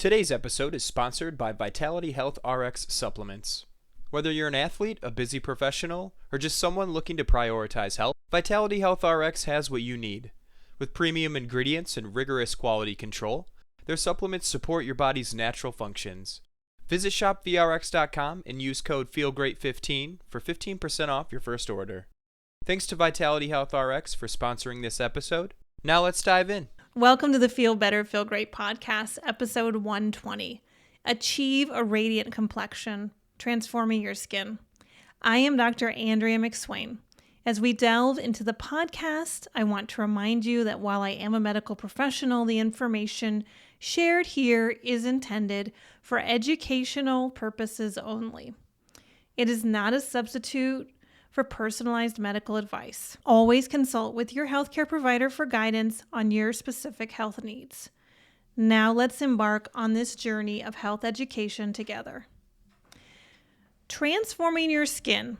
Today's episode is sponsored by Vitality Health RX Supplements. Whether you're an athlete, a busy professional, or just someone looking to prioritize health, Vitality Health RX has what you need. With premium ingredients and rigorous quality control, their supplements support your body's natural functions. Visit shopvrx.com and use code FEELGREAT15 for 15% off your first order. Thanks to Vitality Health RX for sponsoring this episode. Now let's dive in. Welcome to the Feel Better, Feel Great podcast, episode 120. Achieve a radiant complexion, transforming your skin. I am Dr. Andrea McSwain. As we delve into the podcast, I want to remind you that while I am a medical professional, the information shared here is intended for educational purposes only. It is not a substitute for personalized medical advice. Always consult with your healthcare provider for guidance on your specific health needs. Now let's embark on this journey of health education together. Transforming your skin.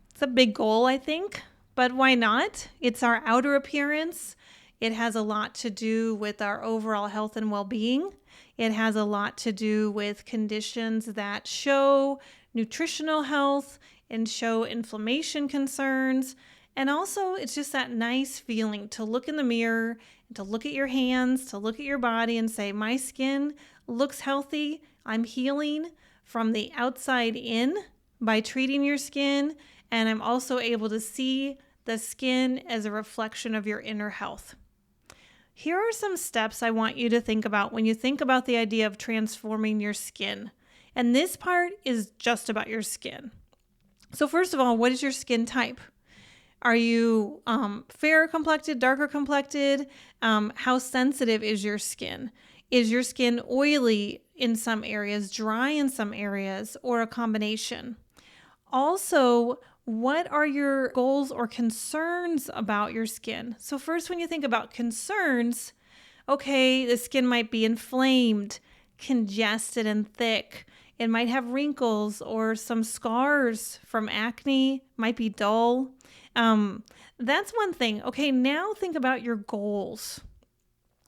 It's a big goal, I think, but why not? It's our outer appearance. It has a lot to do with our overall health and well-being. It has a lot to do with conditions that show nutritional health and show inflammation concerns. And also, it's just that nice feeling to look in the mirror, to look at your hands, to look at your body and say, my skin looks healthy. I'm healing from the outside in by treating your skin. And I'm also able to see the skin as a reflection of your inner health. Here are some steps I want you to think about when you think about the idea of transforming your skin. And this part is just about your skin. So first of all, what is your skin type? Are you fairer complected, darker complected? How sensitive is your skin? Is your skin oily in some areas, dry in some areas, or a combination? Also, what are your goals or concerns about your skin? So first, when you think about concerns, okay, the skin might be inflamed, congested, and thick. It might have wrinkles or some scars from acne, might be dull. That's one thing. Okay, now think about your goals.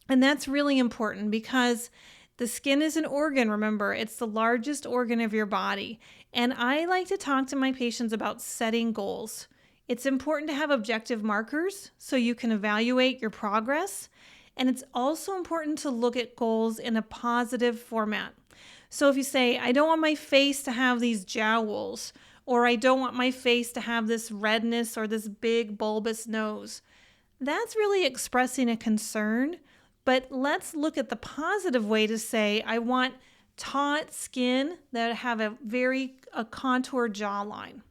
And that's really important because the skin is an organ, remember, it's the largest organ of your body. And I like to talk to my patients about setting goals. It's important to have objective markers so you can evaluate your progress. And it's also important to look at goals in a positive format. So if you say, I don't want my face to have these jowls, or I don't want my face to have this redness or this big bulbous nose, that's really expressing a concern. But let's look at the positive way to say, I want taut skin that have a contoured jawline.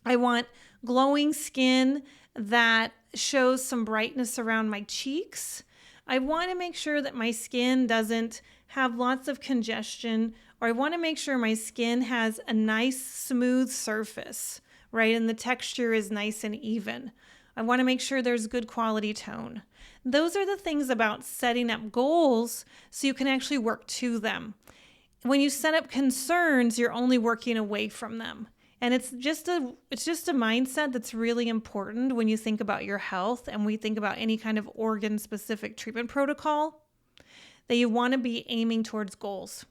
I want glowing skin that shows some brightness around my cheeks. I want to make sure that my skin doesn't have lots of congestion, or I want to make sure my skin has a nice smooth surface, right? And the texture is nice and even. I want to make sure there's good quality tone. Those are the things about setting up goals so you can actually work to them. When you set up concerns, you're only working away from them. And it's just a mindset that's really important when you think about your health and we think about any kind of organ-specific treatment protocol, that you want to be aiming towards goals.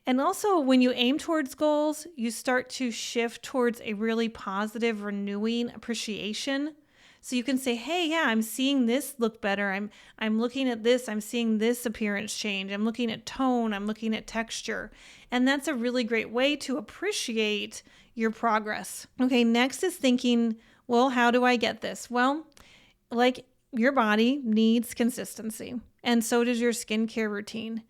And also, when you aim towards goals, you start to shift towards a really positive, renewing appreciation. So you can say, hey, yeah, I'm seeing this look better. I'm looking at this. I'm seeing this appearance change. I'm looking at tone. I'm looking at texture. And that's a really great way to appreciate your progress. Okay, next is thinking, well, how do I get this? Well, like your body needs consistency, and so does your skincare routine.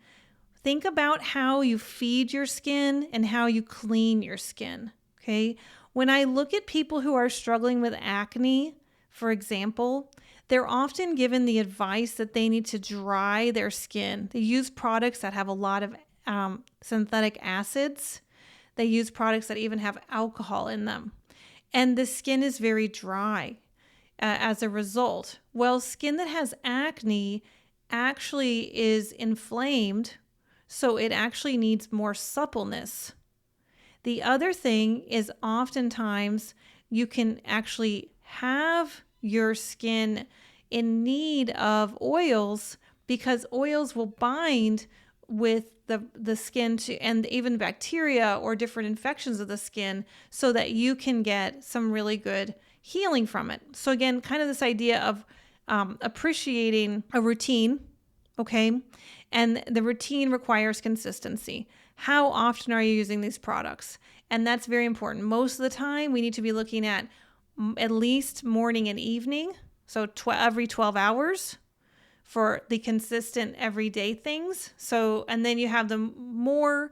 Think about how you feed your skin and how you clean your skin, okay? When I look at people who are struggling with acne, for example, they're often given the advice that they need to dry their skin. They use products that have a lot of synthetic acids. They use products that even have alcohol in them. And the skin is very dry as a result. Well, skin that has acne actually is inflamed, so it actually needs more suppleness. The other thing is oftentimes you can actually have your skin in need of oils because oils will bind with the skin to, and even bacteria or different infections of the skin, so that you can get some really good healing from it. So again, kind of this idea of appreciating a routine, okay? And the routine requires consistency. How often are you using these products? And that's very important. Most of the time, we need to be looking at least morning and evening, so every 12 hours for the consistent everyday things. So, and then you have the more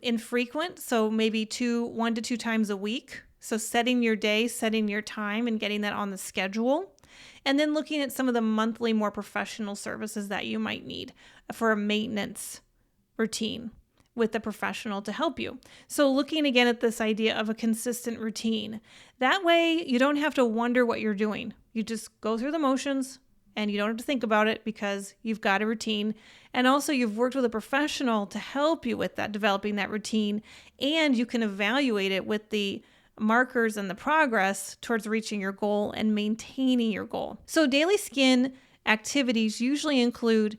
infrequent, so maybe 1 to 2 times a week. So setting your day, setting your time, and getting that on the schedule. And then looking at some of the monthly, more professional services that you might need for a maintenance routine with the professional to help you. So looking again at this idea of a consistent routine. That way you don't have to wonder what you're doing. You just go through the motions and you don't have to think about it because you've got a routine. And also you've worked with a professional to help you with that, developing that routine. And you can evaluate it with the markers and the progress towards reaching your goal and maintaining your goal. So daily skin activities usually include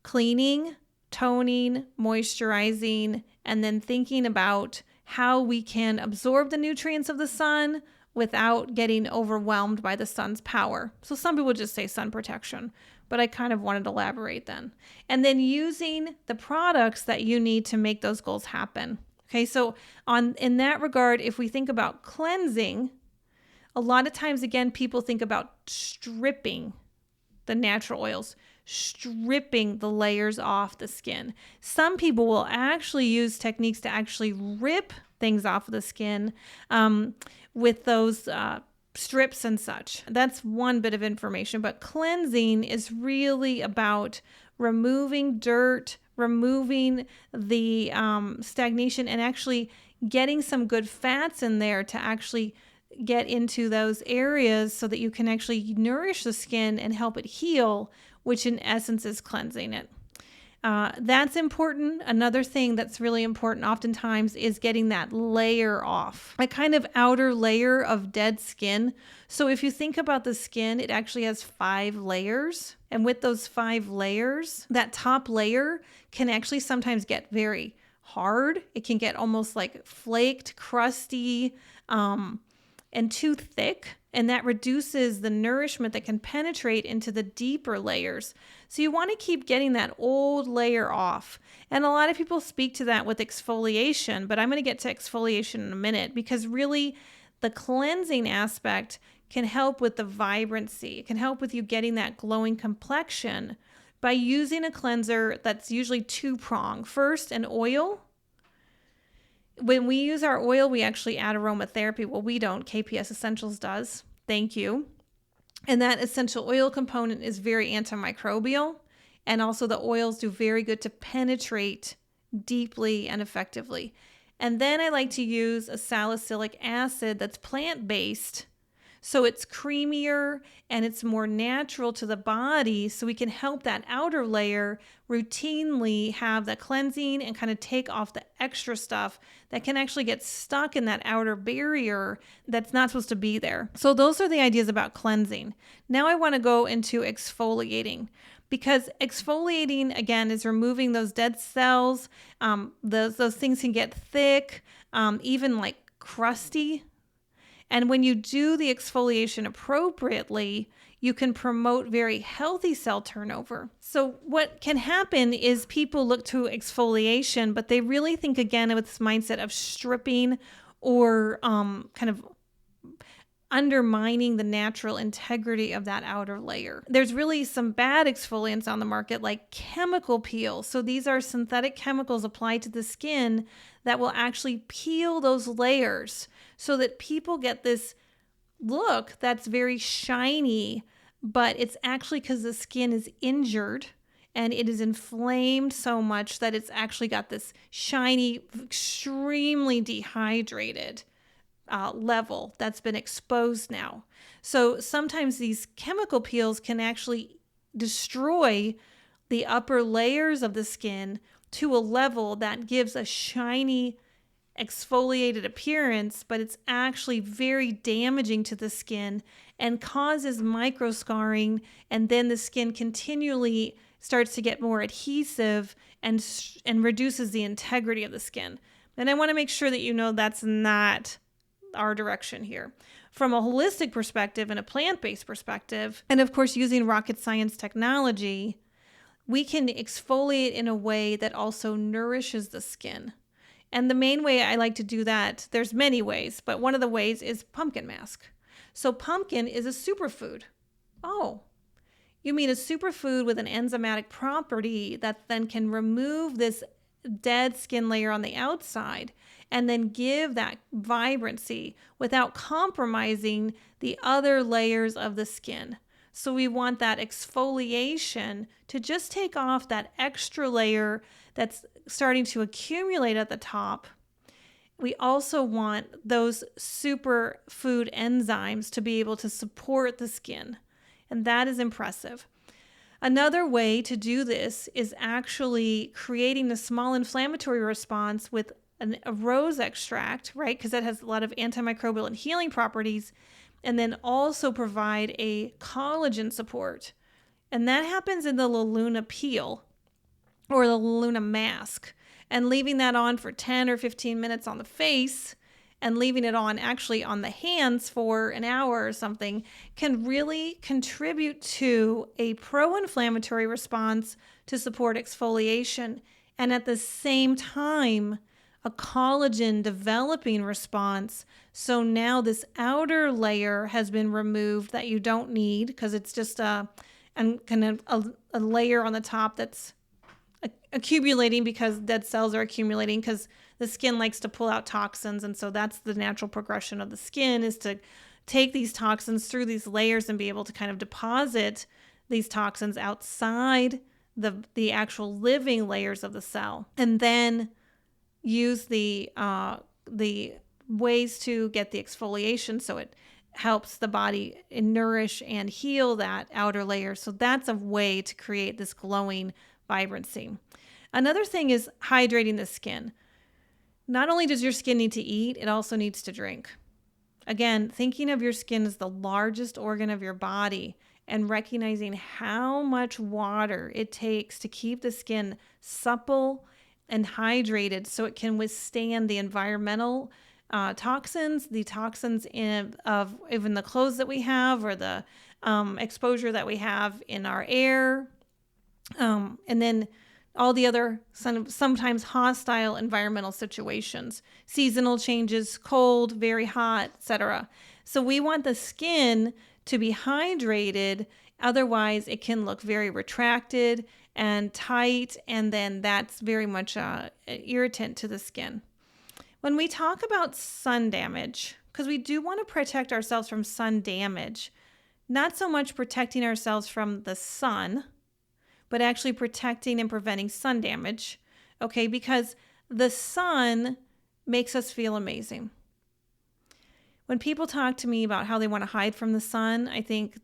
cleaning, toning, moisturizing, and then thinking about how we can absorb the nutrients of the sun without getting overwhelmed by the sun's power. So some people just say sun protection, but I kind of wanted to elaborate then. And then using the products that you need to make those goals happen. Okay, so in that regard, if we think about cleansing, a lot of times, again, people think about stripping the natural oils, stripping the layers off the skin. Some people will actually use techniques to actually rip things off of the skin with those strips and such. That's one bit of information, but cleansing is really about removing dirt, removing the stagnation, and actually getting some good fats in there to actually get into those areas so that you can actually nourish the skin and help it heal, which in essence is cleansing it. That's important. Another thing that's really important oftentimes is getting that layer off, a kind of outer layer of dead skin. So if you think about the skin, it actually has 5 layers. And with those 5 layers, that top layer can actually sometimes get very hard. It can get almost like flaked, crusty, and too thick. And that reduces the nourishment that can penetrate into the deeper layers. So you want to keep getting that old layer off. And a lot of people speak to that with exfoliation, but I'm going to get to exfoliation in a minute, because really the cleansing aspect can help with the vibrancy. It can help with you getting that glowing complexion by using a cleanser that's usually 2-pronged. First, an oil. When we use our oil, we actually add aromatherapy. Well, we don't. KPS Essentials does. Thank you. And that essential oil component is very antimicrobial. And also the oils do very good to penetrate deeply and effectively. And then I like to use a salicylic acid that's plant-based. So it's creamier and it's more natural to the body, so we can help that outer layer routinely have the cleansing and kind of take off the extra stuff that can actually get stuck in that outer barrier that's not supposed to be there. So those are the ideas about cleansing. Now I want to go into exfoliating, because exfoliating, again, is removing those dead cells. Those things can get thick, even like crusty. And when you do the exfoliation appropriately, you can promote very healthy cell turnover. So what can happen is people look to exfoliation, but they really think again with this mindset of stripping or kind of undermining the natural integrity of that outer layer. There's really some bad exfoliants on the market, like chemical peels. So these are synthetic chemicals applied to the skin that will actually peel those layers so that people get this look that's very shiny, but it's actually because the skin is injured and it is inflamed so much that it's actually got this shiny, extremely dehydrated level that's been exposed now. So sometimes these chemical peels can actually destroy the upper layers of the skin to a level that gives a shiny, exfoliated appearance, but it's actually very damaging to the skin and causes microscarring, and then the skin continually starts to get more adhesive and reduces the integrity of the skin. And I want to make sure that you know that's not our direction here. From a holistic perspective and a plant-based perspective, and of course using rocket science technology, we can exfoliate in a way that also nourishes the skin. And the main way I like to do that, there's many ways, but one of the ways is pumpkin mask. So pumpkin is a superfood. Oh, you mean a superfood with an enzymatic property that then can remove this dead skin layer on the outside and then give that vibrancy without compromising the other layers of the skin. So we want that exfoliation to just take off that extra layer that's starting to accumulate at the top. We also want those superfood enzymes to be able to support the skin. And that is impressive. Another way to do this is actually creating a small inflammatory response with a rose extract, right? Because that has a lot of antimicrobial and healing properties, and then also provide a collagen support. And that happens in the La Luna peel or the La Luna mask. And leaving that on for 10 or 15 minutes on the face and leaving it on actually on the hands for an hour or something can really contribute to a pro-inflammatory response to support exfoliation, and at the same time a collagen developing response. So now this outer layer has been removed that you don't need because it's just a layer on the top that's accumulating because dead cells are accumulating because the skin likes to pull out toxins. And so that's the natural progression of the skin, is to take these toxins through these layers and be able to kind of deposit these toxins outside the actual living layers of the cell, and then use the ways to get the exfoliation so it helps the body nourish and heal that outer layer. So that's a way to create this glowing vibrancy. Another thing is hydrating the skin. Not only does your skin need to eat, it also needs to drink. Again, thinking of your skin as the largest organ of your body and recognizing how much water it takes to keep the skin supple and hydrated so it can withstand the environmental toxins, the toxins of even the clothes that we have or the exposure that we have in our air, and then all the other sometimes hostile environmental situations, seasonal changes, cold, very hot, etc. So we want the skin to be hydrated. Otherwise, it can look very retracted and tight, and then that's very much an irritant to the skin. When we talk about sun damage, because we do want to protect ourselves from sun damage, not so much protecting ourselves from the sun, but actually protecting and preventing sun damage, okay? Because the sun makes us feel amazing. When people talk to me about how they want to hide from the sun, I think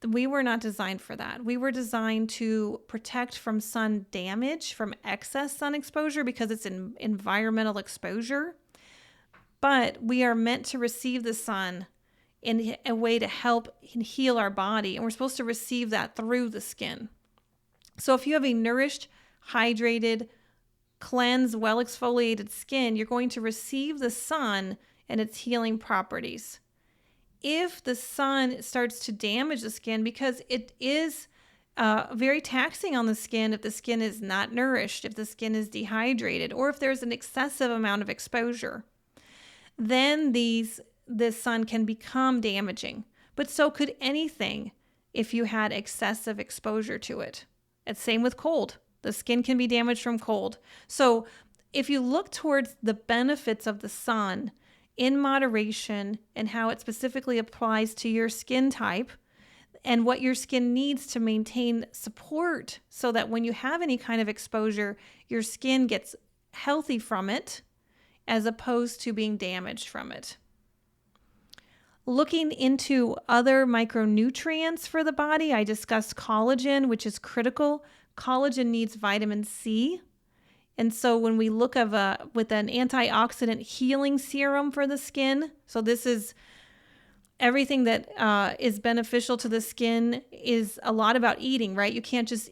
we were not designed for that. We were designed to protect from sun damage, from excess sun exposure, because it's an environmental exposure. But we are meant to receive the sun in a way to help heal our body, and we're supposed to receive that through the skin. So if you have a nourished, hydrated, cleansed, well-exfoliated skin, you're going to receive the sun and its healing properties. If the sun starts to damage the skin, because it is very taxing on the skin if the skin is not nourished, if the skin is dehydrated, or if there's an excessive amount of exposure, then this sun can become damaging. But so could anything if you had excessive exposure to it. It's same with cold. The skin can be damaged from cold. So if you look towards the benefits of the sun in moderation and how it specifically applies to your skin type and what your skin needs to maintain support so that when you have any kind of exposure, your skin gets healthy from it as opposed to being damaged from it. Looking into other micronutrients for the body, I discussed collagen, which is critical. Collagen needs vitamin C. And so when we look with an antioxidant healing serum for the skin, so this is everything that is beneficial to the skin is a lot about eating, right? You can't just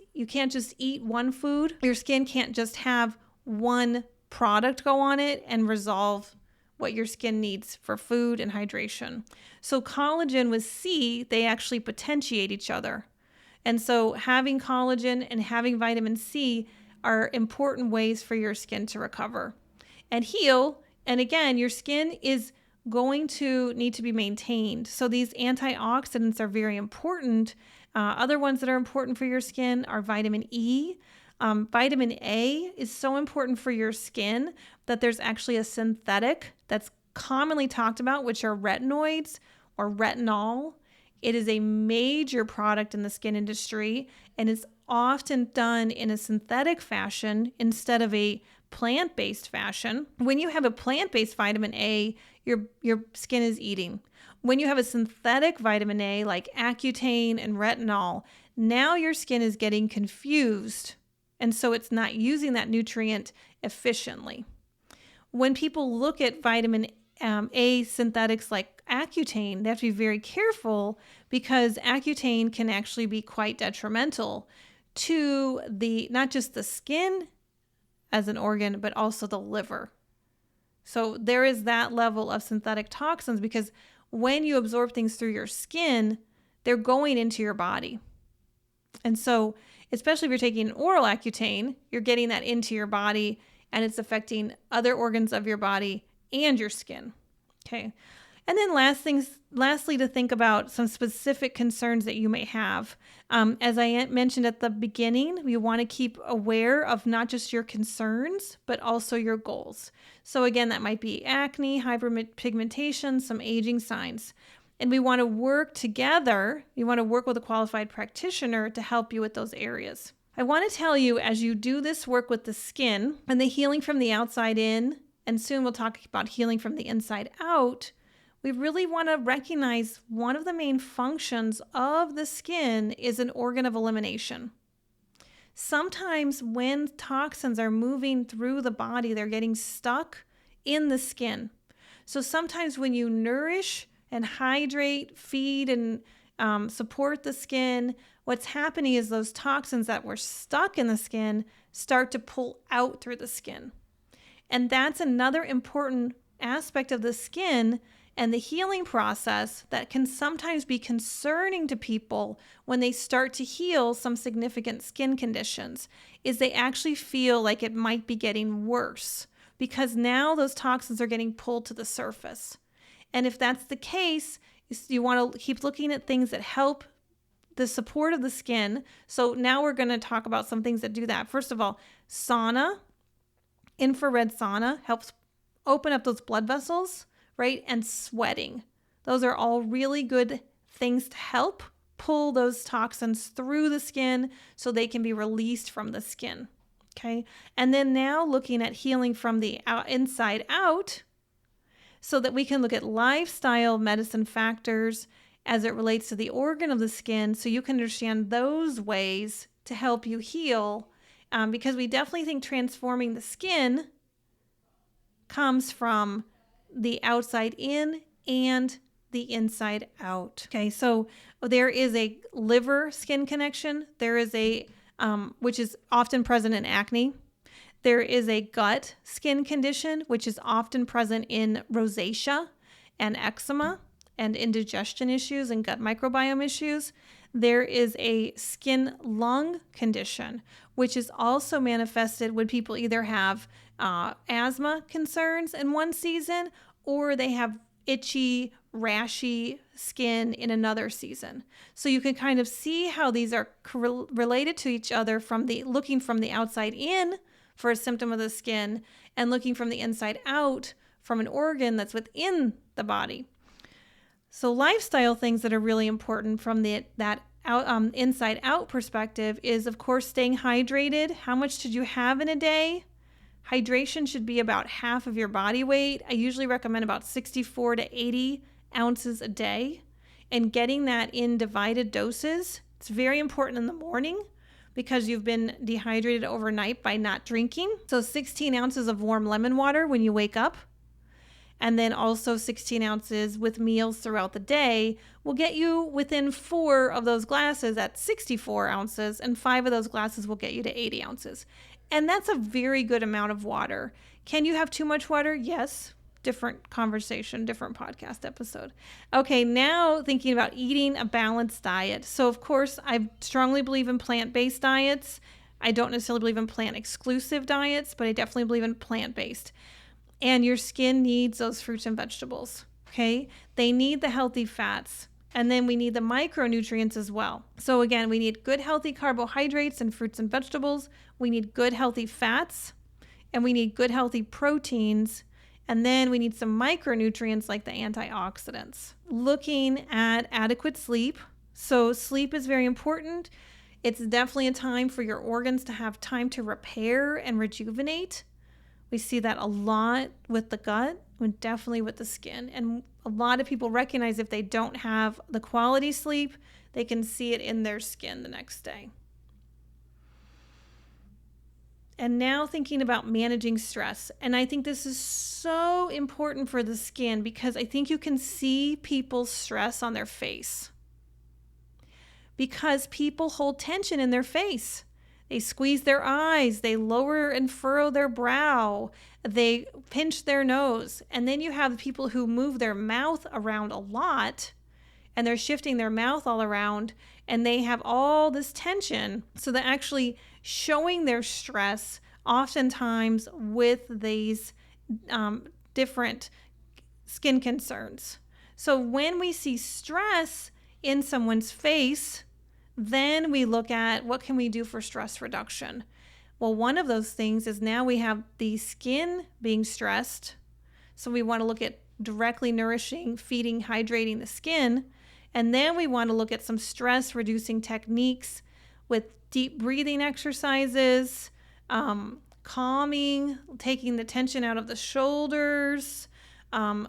eat one food. Your skin can't just have one product go on it and resolve what your skin needs for food and hydration. So collagen with C, they actually potentiate each other. And so having collagen and having vitamin C are important ways for your skin to recover and heal. And again, your skin is going to need to be maintained. So these antioxidants are very important. Other ones that are important for your skin are vitamin E. Vitamin A is so important for your skin that there's actually a synthetic that's commonly talked about, which are retinoids or retinol. It is a major product in the skin industry and is often done in a synthetic fashion instead of a plant-based fashion. When you have a plant-based vitamin A, your skin is eating. When you have a synthetic vitamin A like Accutane and retinol, now your skin is getting confused, and so it's not using that nutrient efficiently. When people look at vitamin A synthetics like Accutane, they have to be very careful because Accutane can actually be quite detrimental to not just the skin as an organ, but also the liver. So there is that level of synthetic toxins because when you absorb things through your skin, they're going into your body. And so, especially if you're taking oral Accutane, you're getting that into your body and it's affecting other organs of your body and your skin. Okay. And then lastly, to think about some specific concerns that you may have. As I mentioned at the beginning, you want to keep aware of not just your concerns, but also your goals. So again, that might be acne, hyperpigmentation, some aging signs. And we want to work together. You want to work with a qualified practitioner to help you with those areas. I want to tell you, as you do this work with the skin and the healing from the outside in, and soon we'll talk about healing from the inside out, we really want to recognize one of the main functions of the skin is an organ of elimination. Sometimes when toxins are moving through the body, they're getting stuck in the skin. So sometimes when you nourish and hydrate, feed, and support the skin, what's happening is those toxins that were stuck in the skin start to pull out through the skin. And that's another important aspect of the skin and the healing process that can sometimes be concerning to people when they start to heal some significant skin conditions, is they actually feel like it might be getting worse because now those toxins are getting pulled to the surface. And if that's the case, you want to keep looking at things that help the support of the skin. So now we're going to talk about some things that do that. First of all, sauna, infrared sauna helps open up those blood vessels, right? And sweating. Those are all really good things to help pull those toxins through the skin so they can be released from the skin. Okay. And then now looking at healing from the inside out so that we can look at lifestyle medicine factors as it relates to the organ of the skin so you can understand those ways to help you heal. Because we definitely think transforming the skin comes from the outside in and the inside out. Okay, so there is a liver skin connection. There is a, which is often present in acne. There is a gut skin condition, which is often present in rosacea and eczema and indigestion issues and gut microbiome issues. There is a skin lung condition, which is also manifested when people either have asthma concerns in one season or they have itchy, rashy skin in another season. So you can kind of see how these are related to each other from looking from the outside in for a symptom of the skin and looking from the inside out from an organ that's within the body. So lifestyle things that are really important from that inside out perspective is, of course, staying hydrated. How much should you have in a day? Hydration should be about half of your body weight. I usually recommend about 64 to 80 ounces a day. And getting that in divided doses, it's very important in the morning because you've been dehydrated overnight by not drinking. So 16 ounces of warm lemon water when you wake up. and then also 16 ounces with meals throughout the day will get you within 4 of those glasses at 64 ounces, and 5 of those glasses will get you to 80 ounces. And that's a very good amount of water. Can you have too much water? Yes. Different conversation, different podcast episode. Okay, now thinking about eating a balanced diet. So, of course, I strongly believe in plant-based diets. I don't necessarily believe in plant-exclusive diets, but I definitely believe in plant-based. And your skin needs those fruits and vegetables, okay? They need the healthy fats. And then we need the micronutrients as well. So again, we need good healthy carbohydrates and fruits and vegetables. We need good healthy fats. And we need good healthy proteins. And then we need some micronutrients like the antioxidants. Looking at adequate sleep. So sleep is very important. It's definitely a time for your organs to have time to repair and rejuvenate. We see that a lot with the gut and definitely with the skin. And a lot of people recognize if they don't have the quality sleep, they can see it in their skin the next day. And now thinking about managing stress. And I think this is so important for the skin because I think you can see people's stress on their face. Because people hold tension in their face. They squeeze their eyes, they lower and furrow their brow, they pinch their nose. And then you have people who move their mouth around a lot and they're shifting their mouth all around and they have all this tension. So they're actually showing their stress oftentimes with these different skin concerns. So when we see stress in someone's face, then we look at what can we do for stress reduction. Well, one of those things is now we have the skin being stressed. So we want to look at directly nourishing, feeding, hydrating the skin. And then we want to look at some stress reducing techniques with deep breathing exercises, calming, taking the tension out of the shoulders,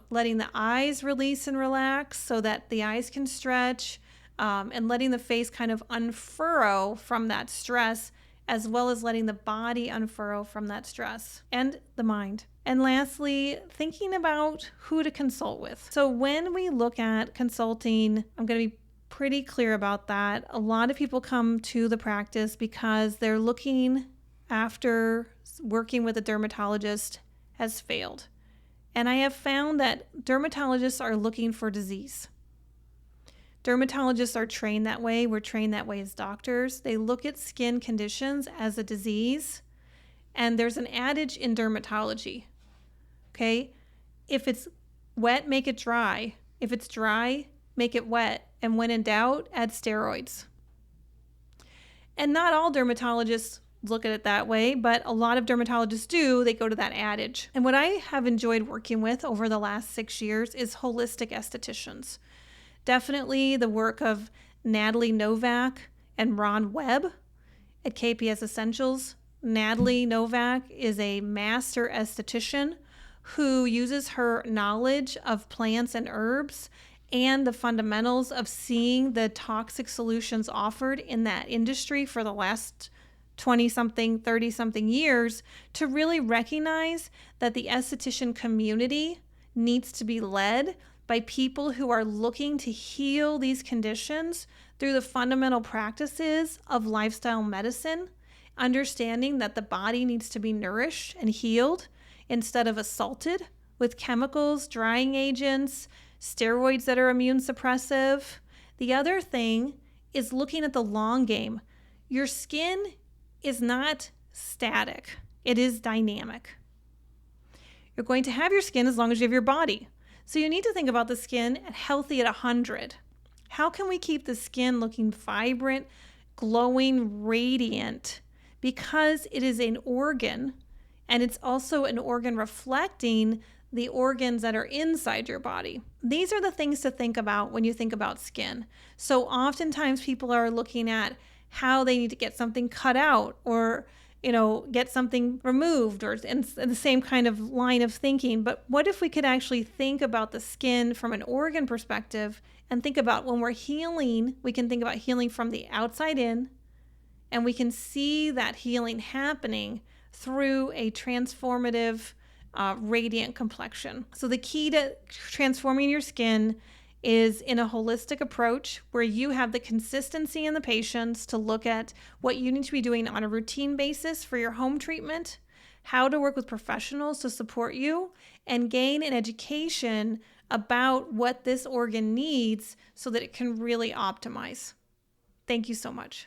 letting the eyes release and relax so that the eyes can stretch, and letting the face kind of unfurrow from that stress, as well as letting the body unfurrow from that stress, and the mind. And lastly, thinking about who to consult with. So when we look at consulting, I'm going to be pretty clear about that. A lot of people come to the practice because they're looking after working with a dermatologist has failed. And I have found that dermatologists are looking for disease. Dermatologists are trained that way. We're trained that way as doctors. They look at skin conditions as a disease. And there's an adage in dermatology, okay? If it's wet, make it dry. If it's dry, make it wet. And when in doubt, add steroids. And not all dermatologists look at it that way, but a lot of dermatologists do. They go to that adage. And what I have enjoyed working with over the last 6 years is holistic estheticians. Definitely the work of Natalie Novak and Ron Webb at KPS Essentials. Natalie Novak is a master esthetician who uses her knowledge of plants and herbs and the fundamentals of seeing the toxic solutions offered in that industry for the last 20-something, 30-something years to really recognize that the esthetician community needs to be led by people who are looking to heal these conditions through the fundamental practices of lifestyle medicine, understanding that the body needs to be nourished and healed instead of assaulted with chemicals, drying agents, steroids that are immune suppressive. The other thing is looking at the long game. Your skin is not static. It is dynamic. You're going to have your skin as long as you have your body. So you need to think about the skin healthy at 100. How can we keep the skin looking vibrant, glowing, radiant? Because it is an organ, and it's also an organ reflecting the organs that are inside your body. These are the things to think about when you think about skin. So oftentimes people are looking at how they need to get something cut out or get something removed, or in the same kind of line of thinking. But what if we could actually think about the skin from an organ perspective and think about when we're healing, we can think about healing from the outside in, and we can see that healing happening through a transformative radiant complexion. So the key to transforming your skin is in a holistic approach where you have the consistency in the patients to look at what you need to be doing on a routine basis for your home treatment, how to work with professionals to support you, and gain an education about what this organ needs so that it can really optimize. Thank you so much.